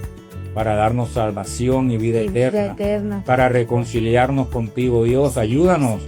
[SPEAKER 1] para darnos salvación y vida
[SPEAKER 2] y vida
[SPEAKER 1] eterna,
[SPEAKER 2] eterna.
[SPEAKER 1] para reconciliarnos contigo, Dios. Ayúdanos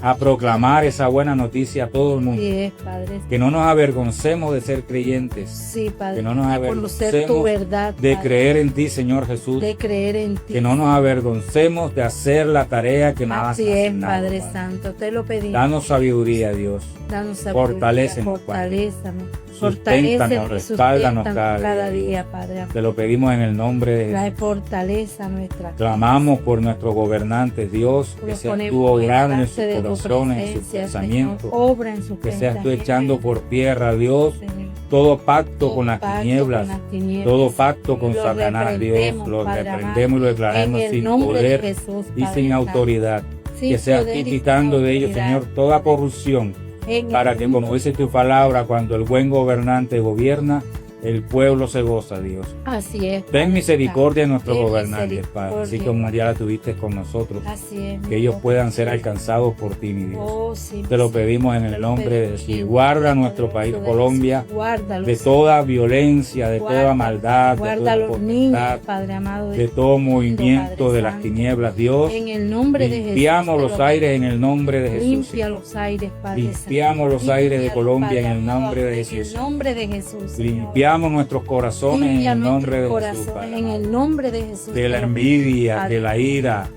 [SPEAKER 1] a proclamar esa buena noticia a todo el mundo.
[SPEAKER 2] Así es, Padre.
[SPEAKER 1] Que no nos avergoncemos de ser creyentes,
[SPEAKER 2] Sí, Padre.
[SPEAKER 1] que no nos
[SPEAKER 2] de conocer tu
[SPEAKER 1] avergoncemos
[SPEAKER 2] verdad,
[SPEAKER 1] de
[SPEAKER 2] Padre,
[SPEAKER 1] creer en ti, Señor Jesús.
[SPEAKER 2] de creer en ti.
[SPEAKER 1] Que no nos avergoncemos de hacer la tarea que nos has
[SPEAKER 2] Así es,
[SPEAKER 1] asignado,
[SPEAKER 2] Padre
[SPEAKER 1] Padre.
[SPEAKER 2] Santo. Te lo pedimos.
[SPEAKER 1] Danos sabiduría, Dios.
[SPEAKER 2] Danos sabiduría,
[SPEAKER 1] Fortalécenos, Padre.
[SPEAKER 2] fortalézanos.
[SPEAKER 1] Susténtanos,
[SPEAKER 2] Fortalécenos,
[SPEAKER 1] respáldanos
[SPEAKER 2] susténtanos
[SPEAKER 1] cada día.
[SPEAKER 2] día, Padre amado.
[SPEAKER 1] Te lo pedimos en el nombre de
[SPEAKER 2] Trae
[SPEAKER 1] Jesús.
[SPEAKER 2] fortaleza a nuestra casa.
[SPEAKER 1] Clamamos por nuestros gobernantes, Dios, que
[SPEAKER 2] Los
[SPEAKER 1] seas
[SPEAKER 2] ponemos
[SPEAKER 1] tú obrando en
[SPEAKER 2] delante
[SPEAKER 1] sus
[SPEAKER 2] de tu
[SPEAKER 1] corazones, en sus
[SPEAKER 2] presencia,
[SPEAKER 1] pensamientos,
[SPEAKER 2] Señor. Obra en sus
[SPEAKER 1] que seas tú
[SPEAKER 2] pensamientos,
[SPEAKER 1] echando por tierra, Dios,
[SPEAKER 2] Señor.
[SPEAKER 1] todo pacto
[SPEAKER 2] Todo
[SPEAKER 1] con las
[SPEAKER 2] pacto
[SPEAKER 1] tinieblas,
[SPEAKER 2] con las tinieblas.
[SPEAKER 1] todo pacto con
[SPEAKER 2] Lo
[SPEAKER 1] Satanás, Dios,
[SPEAKER 2] reprendemos,
[SPEAKER 1] lo
[SPEAKER 2] Padre
[SPEAKER 1] reprendemos y lo
[SPEAKER 2] amado,
[SPEAKER 1] declaramos
[SPEAKER 2] en el
[SPEAKER 1] sin
[SPEAKER 2] nombre
[SPEAKER 1] poder
[SPEAKER 2] de Jesús,
[SPEAKER 1] y
[SPEAKER 2] Padre
[SPEAKER 1] sin
[SPEAKER 2] Santo.
[SPEAKER 1] autoridad.
[SPEAKER 2] Sin
[SPEAKER 1] Que seas
[SPEAKER 2] poder
[SPEAKER 1] tú
[SPEAKER 2] y sin
[SPEAKER 1] quitando de ellos,
[SPEAKER 2] autoridad.
[SPEAKER 1] Señor, toda corrupción,
[SPEAKER 2] En el
[SPEAKER 1] para que, como
[SPEAKER 2] nombre-
[SPEAKER 1] dice tu palabra, cuando el buen gobernante gobierna, el pueblo se goza, Dios.
[SPEAKER 2] Así es.
[SPEAKER 1] Ten
[SPEAKER 2] Padre
[SPEAKER 1] misericordia de
[SPEAKER 2] Santo.
[SPEAKER 1] nuestros
[SPEAKER 2] Ten
[SPEAKER 1] gobernantes, Padre, así
[SPEAKER 2] misericordia.
[SPEAKER 1] como ya la tuviste con nosotros,
[SPEAKER 2] Así es.
[SPEAKER 1] que
[SPEAKER 2] mi
[SPEAKER 1] ellos
[SPEAKER 2] Dios.
[SPEAKER 1] puedan ser alcanzados por ti, mi Dios.
[SPEAKER 2] Oh, sí,
[SPEAKER 1] Te lo
[SPEAKER 2] sí.
[SPEAKER 1] pedimos en
[SPEAKER 2] Te
[SPEAKER 1] el
[SPEAKER 2] lo
[SPEAKER 1] nombre de
[SPEAKER 2] pedimos.
[SPEAKER 1] Jesús.
[SPEAKER 2] Y
[SPEAKER 1] Guarda nuestro
[SPEAKER 2] Padre,
[SPEAKER 1] país,
[SPEAKER 2] de
[SPEAKER 1] Colombia,
[SPEAKER 2] Jesús. Guárdalo,
[SPEAKER 1] de
[SPEAKER 2] Señor.
[SPEAKER 1] toda violencia, de
[SPEAKER 2] Guarda,
[SPEAKER 1] toda maldad, de
[SPEAKER 2] Guarda
[SPEAKER 1] toda
[SPEAKER 2] a los niños,
[SPEAKER 1] potestad,
[SPEAKER 2] Padre amado.
[SPEAKER 1] de todo movimiento
[SPEAKER 2] Padre
[SPEAKER 1] de las
[SPEAKER 2] Santo.
[SPEAKER 1] tinieblas, Dios.
[SPEAKER 2] En el nombre de Jesús.
[SPEAKER 1] Limpiamos
[SPEAKER 2] te
[SPEAKER 1] los
[SPEAKER 2] lo
[SPEAKER 1] aires en el nombre de Jesús.
[SPEAKER 2] Limpia los aires, Padre Santo.
[SPEAKER 1] Limpiamos los aires de
[SPEAKER 2] Límpialos,
[SPEAKER 1] Colombia
[SPEAKER 2] Padre
[SPEAKER 1] en el
[SPEAKER 2] amado,
[SPEAKER 1] nombre de
[SPEAKER 2] En
[SPEAKER 1] Jesús.
[SPEAKER 2] el nombre de Jesús. Señor.
[SPEAKER 1] Limpiamos nuestros corazones en
[SPEAKER 2] Limpia
[SPEAKER 1] el nombre de
[SPEAKER 2] nuestros
[SPEAKER 1] Jesús,
[SPEAKER 2] corazones,
[SPEAKER 1] Padre
[SPEAKER 2] en
[SPEAKER 1] amado.
[SPEAKER 2] el nombre de Jesús.
[SPEAKER 1] De la
[SPEAKER 2] te lo
[SPEAKER 1] envidia,
[SPEAKER 2] Padre.
[SPEAKER 1] de la ira,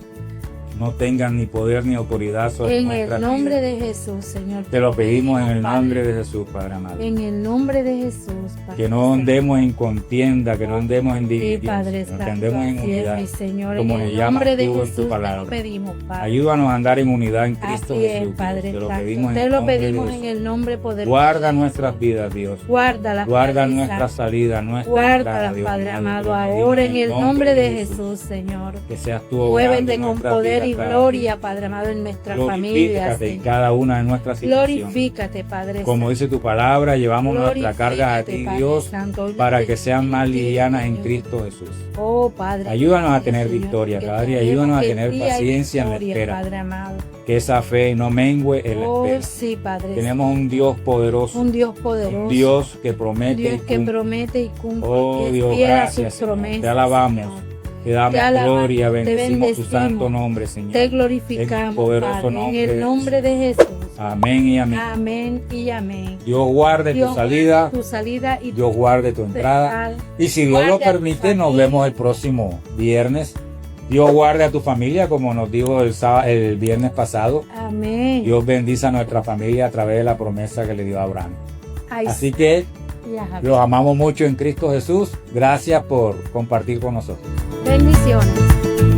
[SPEAKER 1] no tengan ni poder ni autoridad sobre
[SPEAKER 2] En
[SPEAKER 1] nuestras
[SPEAKER 2] el nombre
[SPEAKER 1] vidas.
[SPEAKER 2] de Jesús, Señor.
[SPEAKER 1] Te lo pedimos en el
[SPEAKER 2] Padre.
[SPEAKER 1] nombre de Jesús, Padre amado.
[SPEAKER 2] En el nombre de Jesús, Padre.
[SPEAKER 1] Que no andemos en contienda, que no andemos en
[SPEAKER 2] Sí,
[SPEAKER 1] división,
[SPEAKER 2] Padre
[SPEAKER 1] sino que
[SPEAKER 2] Santo,
[SPEAKER 1] andemos en
[SPEAKER 2] así es,
[SPEAKER 1] unidad.
[SPEAKER 2] mi Señor.
[SPEAKER 1] como
[SPEAKER 2] En
[SPEAKER 1] le
[SPEAKER 2] el
[SPEAKER 1] llamas
[SPEAKER 2] nombre de
[SPEAKER 1] tú en tu
[SPEAKER 2] Jesús te
[SPEAKER 1] palabra.
[SPEAKER 2] lo pedimos, Padre.
[SPEAKER 1] Ayúdanos a andar en unidad en Cristo
[SPEAKER 2] Así es,
[SPEAKER 1] Jesús.
[SPEAKER 2] Padre
[SPEAKER 1] Te lo
[SPEAKER 2] Santo.
[SPEAKER 1] pedimos en
[SPEAKER 2] Te
[SPEAKER 1] el
[SPEAKER 2] lo
[SPEAKER 1] nombre de
[SPEAKER 2] pedimos
[SPEAKER 1] Jesús.
[SPEAKER 2] en el nombre poderoso.
[SPEAKER 1] Guarda nuestras vidas, Dios.
[SPEAKER 2] Guárdala,
[SPEAKER 1] Guarda
[SPEAKER 2] Padre
[SPEAKER 1] nuestra
[SPEAKER 2] Santo.
[SPEAKER 1] salida, nuestra
[SPEAKER 2] Guárdala,
[SPEAKER 1] entrada, Dios
[SPEAKER 2] Padre
[SPEAKER 1] mío.
[SPEAKER 2] amado,
[SPEAKER 1] Te lo pedimos
[SPEAKER 2] ahora en el nombre de Jesús, Señor.
[SPEAKER 1] Que seas tú obrando
[SPEAKER 2] Muévete
[SPEAKER 1] en
[SPEAKER 2] con
[SPEAKER 1] nuestras
[SPEAKER 2] poder y
[SPEAKER 1] vidas cada
[SPEAKER 2] gloria, Padre amado, en nuestras
[SPEAKER 1] día.
[SPEAKER 2] familias.
[SPEAKER 1] Glorifícate en
[SPEAKER 2] Señor.
[SPEAKER 1] cada una de nuestras situaciones.
[SPEAKER 2] Glorifícate, Padre
[SPEAKER 1] Como
[SPEAKER 2] Santo.
[SPEAKER 1] dice tu palabra, llevamos nuestra carga a ti,
[SPEAKER 2] Glorifícate,
[SPEAKER 1] Dios,
[SPEAKER 2] Padre Santo. Hoy
[SPEAKER 1] para
[SPEAKER 2] te
[SPEAKER 1] que sean más
[SPEAKER 2] bendigo,
[SPEAKER 1] livianas en
[SPEAKER 2] Señor.
[SPEAKER 1] Cristo Jesús.
[SPEAKER 2] Oh, Padre.
[SPEAKER 1] Ayúdanos a
[SPEAKER 2] gracias,
[SPEAKER 1] tener
[SPEAKER 2] Señor,
[SPEAKER 1] victoria
[SPEAKER 2] que
[SPEAKER 1] cada día.
[SPEAKER 2] sabemos
[SPEAKER 1] Ayúdanos a
[SPEAKER 2] que
[SPEAKER 1] tener
[SPEAKER 2] en ti hay
[SPEAKER 1] paciencia en la
[SPEAKER 2] victoria,
[SPEAKER 1] espera.
[SPEAKER 2] Padre amado.
[SPEAKER 1] Que esa fe no mengue en la
[SPEAKER 2] Oh,
[SPEAKER 1] espera.
[SPEAKER 2] sí, Padre.
[SPEAKER 1] Tenemos un Dios poderoso,
[SPEAKER 2] Un Dios poderoso.
[SPEAKER 1] un Dios que
[SPEAKER 2] Un
[SPEAKER 1] promete
[SPEAKER 2] Dios
[SPEAKER 1] y
[SPEAKER 2] que
[SPEAKER 1] cumple.
[SPEAKER 2] promete y cumple.
[SPEAKER 1] Oh,
[SPEAKER 2] que es
[SPEAKER 1] Dios,
[SPEAKER 2] fiel a
[SPEAKER 1] gracias,
[SPEAKER 2] sus
[SPEAKER 1] Señor.
[SPEAKER 2] promesas,
[SPEAKER 1] Te alabamos.
[SPEAKER 2] Señor.
[SPEAKER 1] Te damos
[SPEAKER 2] te alabamos,
[SPEAKER 1] gloria,
[SPEAKER 2] te
[SPEAKER 1] bendecimos tu
[SPEAKER 2] bendecimos,
[SPEAKER 1] santo nombre, Señor.
[SPEAKER 2] te glorificamos,
[SPEAKER 1] En el poderoso
[SPEAKER 2] Padre,
[SPEAKER 1] nombre
[SPEAKER 2] en
[SPEAKER 1] de
[SPEAKER 2] el nombre de Jesús.
[SPEAKER 1] Amén y amén.
[SPEAKER 2] Amén y amén.
[SPEAKER 1] Dios guarde
[SPEAKER 2] Dios
[SPEAKER 1] tu salida,
[SPEAKER 2] tu salida y
[SPEAKER 1] Dios guarde tu entrada. Y si Dios lo permite, nos vemos el próximo viernes. Dios guarde a tu familia, como nos dijo el viernes pasado.
[SPEAKER 2] Amén.
[SPEAKER 1] Dios bendice a nuestra familia a través de la promesa que le dio a Abraham.
[SPEAKER 2] Ay,
[SPEAKER 1] Así que
[SPEAKER 2] ya,
[SPEAKER 1] los amamos mucho en Cristo Jesús. Gracias por compartir con nosotros.
[SPEAKER 2] bendiciones.